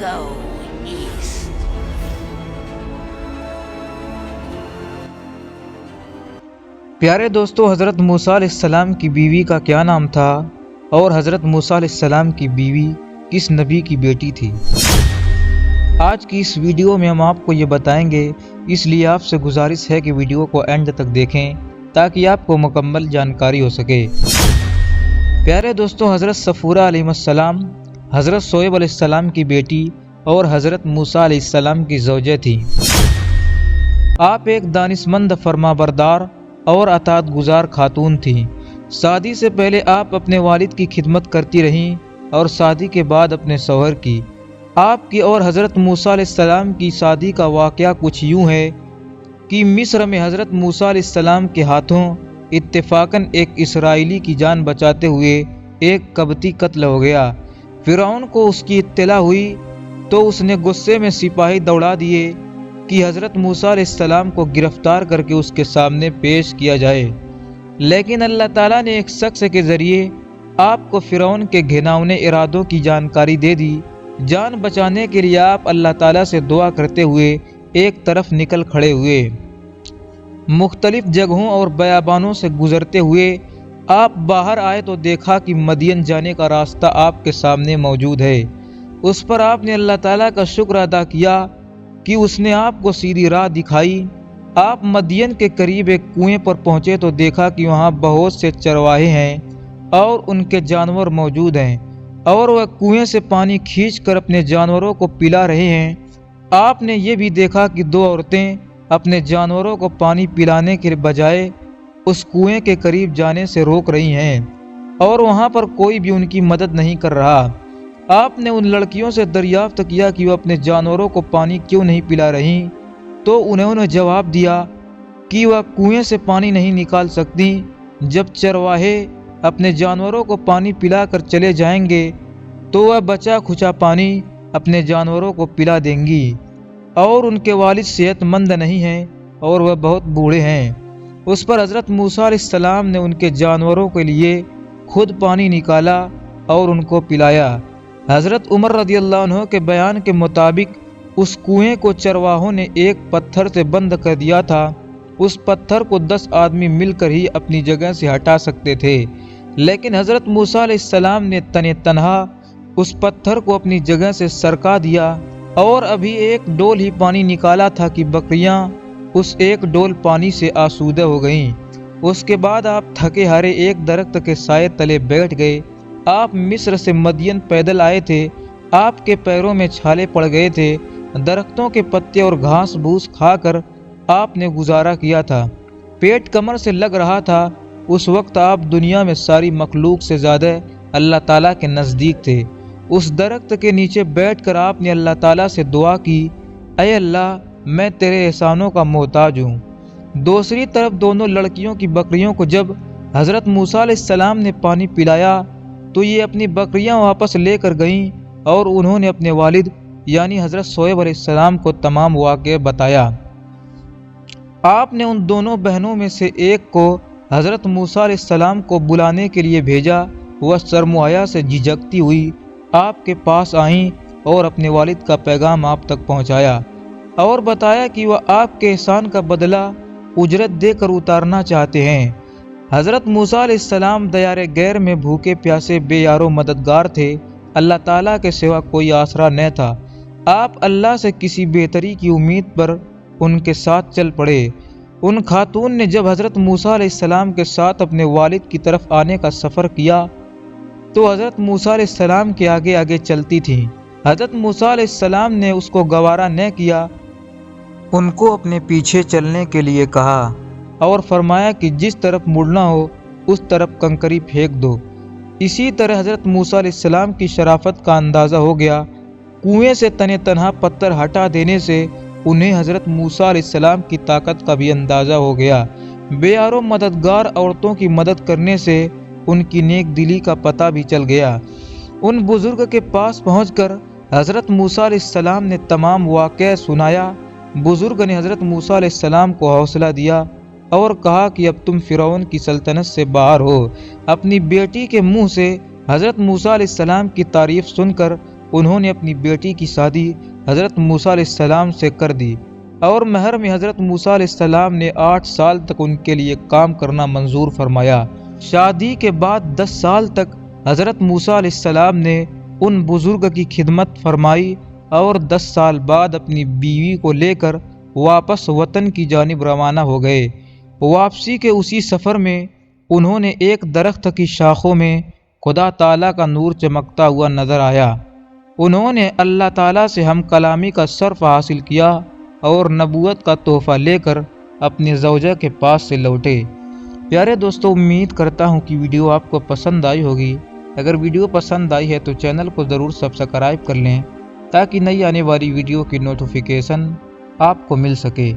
go east. پیارے دوستو، حضرت موسیٰ علیہ السلام کی بیوی کا کیا نام تھا اور حضرت موسیٰ علیہ السلام کی بیوی کس نبی کی بیٹی تھی؟ آج کی اس ویڈیو میں ہم آپ کو یہ بتائیں گے، اس لیے آپ سے گزارش ہے کہ ویڈیو کو اینڈ تک دیکھیں تاکہ آپ کو مکمل جانکاری ہو سکے۔ پیارے دوستو، حضرت صفورہ علیہ السلام حضرت شعیب علیہ السلام کی بیٹی اور حضرت موسیٰ علیہ السلام کی زوجہ تھی۔ آپ ایک دانشمند، فرمانبردار اور اطاعت گزار خاتون تھیں۔ شادی سے پہلے آپ اپنے والد کی خدمت کرتی رہیں اور شادی کے بعد اپنے شوہر کی۔ آپ کی اور حضرت موسیٰ علیہ السلام کی شادی کا واقعہ کچھ یوں ہے کہ مصر میں حضرت موسیٰ علیہ السلام کے ہاتھوں اتفاقاً ایک اسرائیلی کی جان بچاتے ہوئے ایک قبطی قتل ہو گیا۔ فرعون کو اس کی اطلاع ہوئی تو اس نے غصے میں سپاہی دوڑا دیے کہ حضرت موسیٰ علیہ السلام کو گرفتار کر کے اس کے سامنے پیش کیا جائے، لیکن اللہ تعالیٰ نے ایک شخص کے ذریعے آپ کو فرعون کے گھناؤنے ارادوں کی جانکاری دے دی۔ جان بچانے کے لیے آپ اللہ تعالیٰ سے دعا کرتے ہوئے ایک طرف نکل کھڑے ہوئے۔ مختلف جگہوں اور بیابانوں سے گزرتے ہوئے آپ باہر آئے تو دیکھا کہ مدین جانے کا راستہ آپ کے سامنے موجود ہے۔ اس پر آپ نے اللہ تعالیٰ کا شکر ادا کیا کہ اس نے آپ کو سیدھی راہ دکھائی۔ آپ مدین کے قریب ایک کنویں پر پہنچے تو دیکھا کہ وہاں بہت سے چرواہے ہیں اور ان کے جانور موجود ہیں اور وہ کنویں سے پانی کھینچ کر اپنے جانوروں کو پلا رہے ہیں۔ آپ نے یہ بھی دیکھا کہ دو عورتیں اپنے جانوروں کو پانی پلانے کے بجائے اس کنویں کے قریب جانے سے روک رہی ہیں اور وہاں پر کوئی بھی ان کی مدد نہیں کر رہا۔ آپ نے ان لڑکیوں سے دریافت کیا کہ وہ اپنے جانوروں کو پانی کیوں نہیں پلا رہی، تو انہوں نے جواب دیا کہ وہ کنویں سے پانی نہیں نکال سکتی۔ جب چرواہے اپنے جانوروں کو پانی پلا کر چلے جائیں گے تو وہ بچا کھچا پانی اپنے جانوروں کو پلا دیں گی، اور ان کے والد صحت مند نہیں ہیں اور وہ بہت بوڑھے ہیں۔ اس پر حضرت موسیٰ علیہ السلام نے ان کے جانوروں کے لیے خود پانی نکالا اور ان کو پلایا۔ حضرت عمر رضی اللہ عنہ کے بیان کے مطابق اس کنویں کو چرواہوں نے ایک پتھر سے بند کر دیا تھا۔ اس پتھر کو 10 آدمی مل کر ہی اپنی جگہ سے ہٹا سکتے تھے، لیکن حضرت موسیٰ علیہ السلام نے تنہا اس پتھر کو اپنی جگہ سے سرکا دیا اور ابھی ایک ڈول ہی پانی نکالا تھا کہ بکریاں اس ایک ڈول پانی سے آسودہ ہو گئیں۔ اس کے بعد آپ تھکے ہارے ایک درخت کے سائے تلے بیٹھ گئے۔ آپ مصر سے مدین پیدل آئے تھے، آپ کے پیروں میں چھالے پڑ گئے تھے۔ درختوں کے پتے اور گھاس بھوس کھا کر آپ نے گزارا کیا تھا، پیٹ کمر سے لگ رہا تھا۔ اس وقت آپ دنیا میں ساری مخلوق سے زیادہ اللہ تعالیٰ کے نزدیک تھے۔ اس درخت کے نیچے بیٹھ کر آپ نے اللہ تعالیٰ سے دعا کی، اے اللہ، میں تیرے احسانوں کا محتاج ہوں۔ دوسری طرف دونوں لڑکیوں کی بکریوں کو جب حضرت موسیٰ علیہ السلام نے پانی پلایا تو یہ اپنی بکریاں واپس لے کر گئیں اور انہوں نے اپنے والد یعنی حضرت شعیب علیہ السلام کو تمام واقعہ بتایا۔ آپ نے ان دونوں بہنوں میں سے ایک کو حضرت موسیٰ علیہ السلام کو بلانے کے لیے بھیجا۔ وہ شرمحیا سے جھجکتی ہوئی آپ کے پاس آئیں اور اپنے والد کا پیغام آپ تک پہنچایا اور بتایا کہ وہ آپ کے احسان کا بدلہ اجرت دے کر اتارنا چاہتے ہیں۔ حضرت موسیٰ علیہ السلام دیار غیر میں بھوکے پیاسے بے یار و مددگار تھے۔ اللہ تعالیٰ کے سوا کوئی آسرا نہ تھا۔ آپ اللہ سے کسی بہتری کی امید پر ان کے ساتھ چل پڑے۔ ان خاتون نے جب حضرت موسیٰ علیہ السلام کے ساتھ اپنے والد کی طرف آنے کا سفر کیا تو حضرت موسیٰ علیہ السلام کے آگے آگے چلتی تھیں۔ حضرت موسیٰ علیہ السلام نے اس کو گوارا نہ کیا، ان کو اپنے پیچھے چلنے کے لیے کہا اور فرمایا کہ جس طرف مڑنا ہو اس طرف کنکری پھینک دو۔ اسی طرح حضرت موسیٰ علیہ السلام کی شرافت کا اندازہ ہو گیا۔ کنویں سے تنہا پتھر ہٹا دینے سے انہیں حضرت موسیٰ علیہ السلام کی طاقت کا بھی اندازہ ہو گیا۔ بے یار و مددگار عورتوں کی مدد کرنے سے ان کی نیک دلی کا پتہ بھی چل گیا۔ ان بزرگ کے پاس پہنچ کر حضرت موسیٰ علیہ السلام نے تمام واقعہ سنایا۔ بزرگ نے حضرت موسیٰ علیہ السلام کو حوصلہ دیا اور کہا کہ اب تم فرعون کی سلطنت سے باہر ہو۔ اپنی بیٹی کے منہ سے حضرت موسیٰ علیہ السلام کی تعریف سن کر انہوں نے اپنی بیٹی کی شادی حضرت موسیٰ علیہ السلام سے کر دی اور مہر میں حضرت موسیٰ علیہ السلام نے 8 سال تک ان کے لیے کام کرنا منظور فرمایا۔ شادی کے بعد 10 سال تک حضرت موسیٰ علیہ السلام نے ان بزرگ کی خدمت فرمائی اور 10 سال بعد اپنی بیوی کو لے کر واپس وطن کی جانب روانہ ہو گئے۔ واپسی کے اسی سفر میں انہوں نے ایک درخت کی شاخوں میں خدا تعالیٰ کا نور چمکتا ہوا نظر آیا۔ انہوں نے اللہ تعالیٰ سے ہم کلامی کا شرف حاصل کیا اور نبوت کا تحفہ لے کر اپنی زوجہ کے پاس سے لوٹے۔ پیارے دوستو، امید کرتا ہوں کہ ویڈیو آپ کو پسند آئی ہوگی۔ اگر ویڈیو پسند آئی ہے تو چینل کو ضرور سبسکرائب کر لیں تاکہ نئی آنے والی ویڈیو کی نوٹیفیکیشن آپ کو مل سکے۔